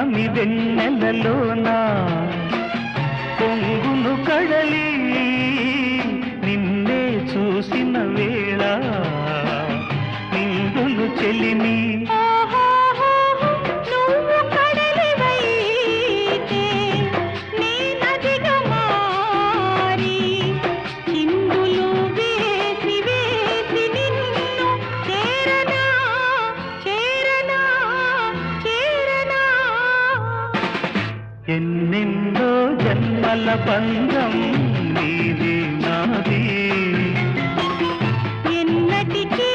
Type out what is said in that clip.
పున్నమి వెన్నెలలోన పొంగును కడలి నిన్నే చూసిన వేళ నిండును చెలిమి ఎన్నెన్నో జన్మల బంధం నీది నాది ఎన్నటికీ